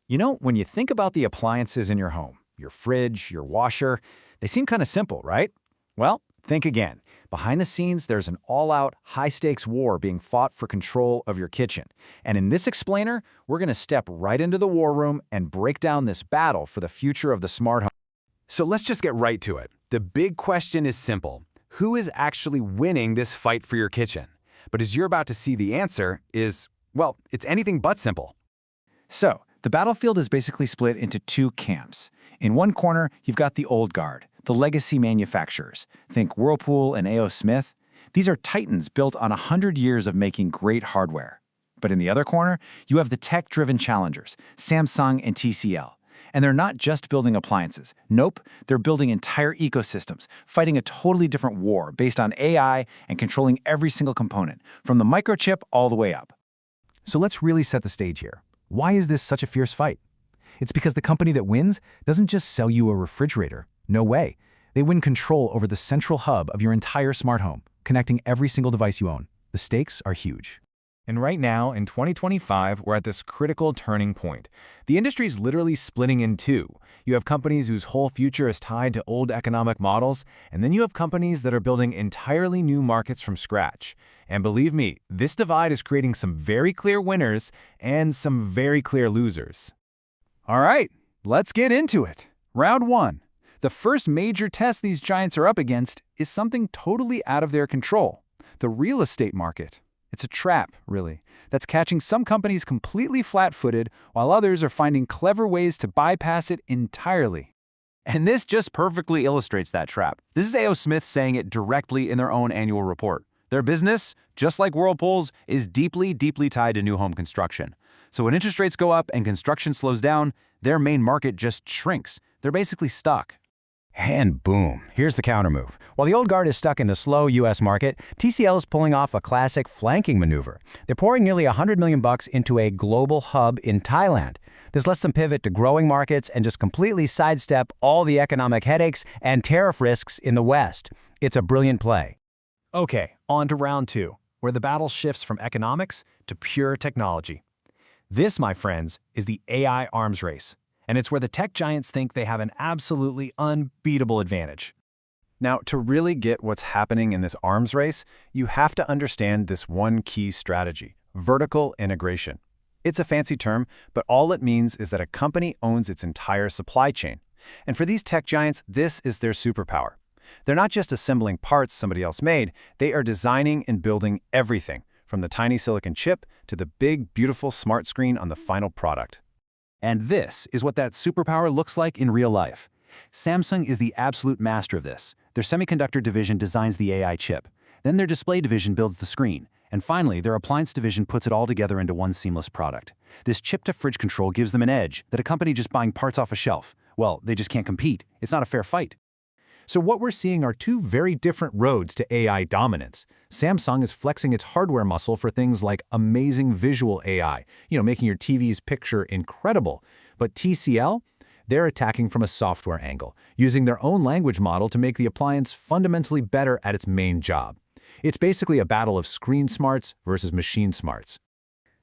When you think about the appliances in your home, your fridge, your washer, they seem kind of simple, right? Well, think again. Behind the scenes, there's an all-out, high-stakes war being fought for control of your kitchen. And in this explainer, we're going to step right into the war room and break down this battle for the future of the smart home. So let's just get right to it. The big question is simple. Who is actually winning this fight for your kitchen? But as you're about to see, the answer is, well, it's anything but simple. So, the battlefield is basically split into two camps. In one corner, you've got the old guard, the legacy manufacturers. Think Whirlpool and A.O. Smith. These are titans built on 100 years of making great hardware. But in the other corner, you have the tech-driven challengers, Samsung and TCL. And they're not just building appliances. Nope, they're building entire ecosystems, fighting a totally different war based on AI and controlling every single component, from the microchip all the way up. So let's really set the stage here. Why is this such a fierce fight? It's because the company that wins doesn't just sell you a refrigerator. No way. They win control over the central hub of your entire smart home, connecting every single device you own. The stakes are huge. And right now, in 2025, we're at this critical turning point. The industry is literally splitting in two. You have companies whose whole future is tied to old economic models, and then you have companies that are building entirely new markets from scratch. And believe me, this divide is creating some very clear winners and some very clear losers. All right, let's get into it. Round one. The first major test these giants are up against is something totally out of their control: the real estate market. It's a trap, really, that's catching some companies completely flat-footed while others are finding clever ways to bypass it entirely. And this just perfectly illustrates that trap. This is A.O. Smith saying it directly in their own annual report. Their business, just like Whirlpool's, is deeply, deeply tied to new home construction. So when interest rates go up and construction slows down, their main market just shrinks. They're basically stuck. And boom, here's the countermove. While the old guard is stuck in the slow U.S. market, TCL is pulling off a classic flanking maneuver. They're pouring nearly $100 million into a global hub in Thailand. This lets them pivot to growing markets and just completely sidestep all the economic headaches and tariff risks in the West. It's a brilliant play. Okay, on to round two, where the battle shifts from economics to pure technology. This, my friends, is the AI arms race. And it's where the tech giants think they have an absolutely unbeatable advantage. Now, to really get what's happening in this arms race, you have to understand this one key strategy: vertical integration. It's a fancy term, but all it means is that a company owns its entire supply chain. And for these tech giants, this is their superpower. They're not just assembling parts somebody else made, they are designing and building everything, from the tiny silicon chip to the big, beautiful smart screen on the final product. And this is what that superpower looks like in real life. Samsung is the absolute master of this. Their semiconductor division designs the AI chip. Then their display division builds the screen. And finally, their appliance division puts it all together into one seamless product. This chip-to-fridge control gives them an edge that a company just buying parts off a shelf, well, they just can't compete. It's not a fair fight. So what we're seeing are two very different roads to AI dominance. Samsung is flexing its hardware muscle for things like amazing visual AI, making your TV's picture incredible. But TCL, they're attacking from a software angle, using their own language model to make the appliance fundamentally better at its main job. It's basically a battle of screen smarts versus machine smarts.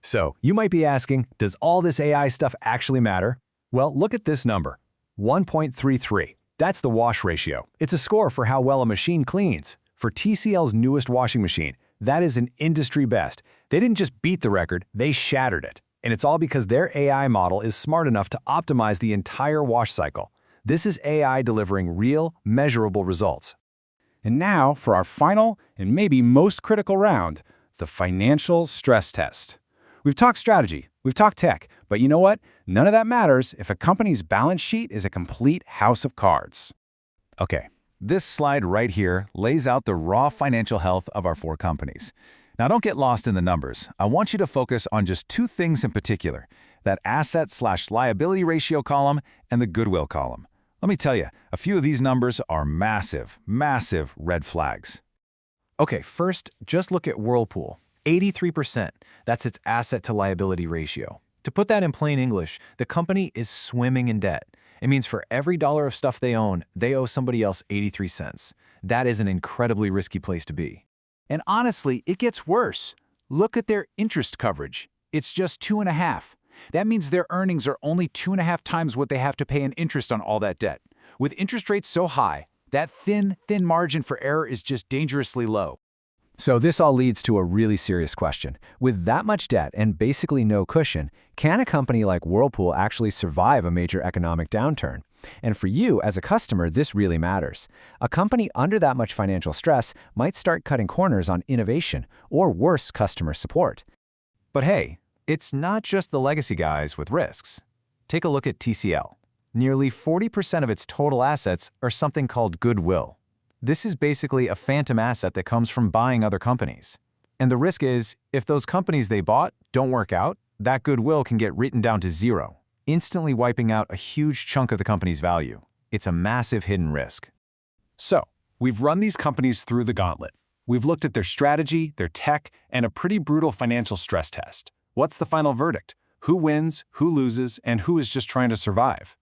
So, you might be asking, does all this AI stuff actually matter? Well, look at this number, 1.33. That's the wash ratio. It's a score for how well a machine cleans. For TCL's newest washing machine, that is an industry best. They didn't just beat the record, they shattered it. And it's all because their AI model is smart enough to optimize the entire wash cycle. This is AI delivering real, measurable results. And now for our final and maybe most critical round, the financial stress test. We've talked strategy, we've talked tech, but you know what? None of that matters if a company's balance sheet is a complete house of cards. Okay, this slide right here lays out the raw financial health of our four companies. Now don't get lost in the numbers. I want you to focus on just two things in particular: that asset/liability ratio column and the goodwill column. Let me tell you, a few of these numbers are massive, massive red flags. Okay, first, just look at Whirlpool. 83%. That's its asset-to-liability ratio. To put that in plain English, the company is swimming in debt. It means for every dollar of stuff they own, they owe somebody else 83 cents. That is an incredibly risky place to be. And honestly, it gets worse. Look at their interest coverage. It's just 2.5. That means their earnings are only 2.5 times what they have to pay in interest on all that debt. With interest rates so high, that thin margin for error is just dangerously low. So this all leads to a really serious question. With that much debt and basically no cushion, can a company like Whirlpool actually survive a major economic downturn? And for you, as a customer, this really matters. A company under that much financial stress might start cutting corners on innovation or worse, customer support. But hey, it's not just the legacy guys with risks. Take a look at TCL. Nearly 40% of its total assets are something called goodwill. This is basically a phantom asset that comes from buying other companies. And the risk is, if those companies they bought don't work out, that goodwill can get written down to zero, instantly wiping out a huge chunk of the company's value. It's a massive hidden risk. So, we've run these companies through the gauntlet. We've looked at their strategy, their tech, and a pretty brutal financial stress test. What's the final verdict? Who wins, who loses, and who is just trying to survive?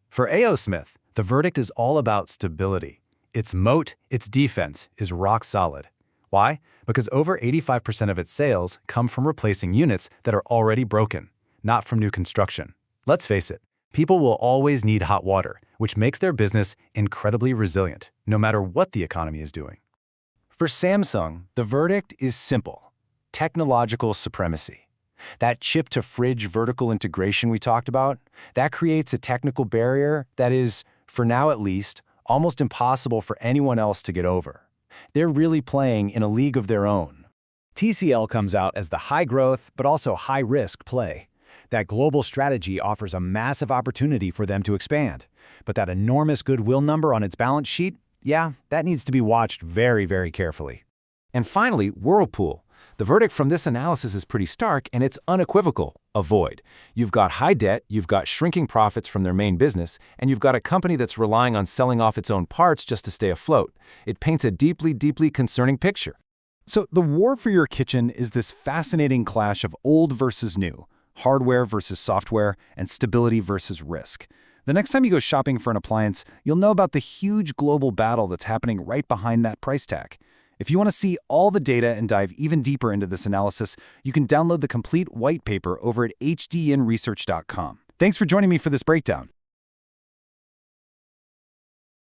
For A.O. Smith, the verdict is all about stability. Its moat, its defense, is rock solid. Why? Because over 85% of its sales come from replacing units that are already broken, not from new construction. Let's face it, people will always need hot water, which makes their business incredibly resilient, no matter what the economy is doing. For Samsung, the verdict is simple: technological supremacy. That chip-to-fridge vertical integration we talked about, that creates a technical barrier that is, for now at least, almost impossible for anyone else to get over. They're really playing in a league of their own. TCL comes out as the high-growth but also high-risk play. That global strategy offers a massive opportunity for them to expand. But that enormous goodwill number on its balance sheet, yeah, that needs to be watched very, very carefully. And finally, Whirlpool. The verdict from this analysis is pretty stark, and it's unequivocal: avoid. You've got high debt, you've got shrinking profits from their main business, and you've got a company that's relying on selling off its own parts just to stay afloat. It paints a deeply, deeply concerning picture. So the war for your kitchen is this fascinating clash of old versus new, hardware versus software, and stability versus risk. The next time you go shopping for an appliance, you'll know about the huge global battle that's happening right behind that price tag. If you want to see all the data and dive even deeper into this analysis, you can download the complete white paper over at HDINResearch.com. Thanks for joining me for this breakdown.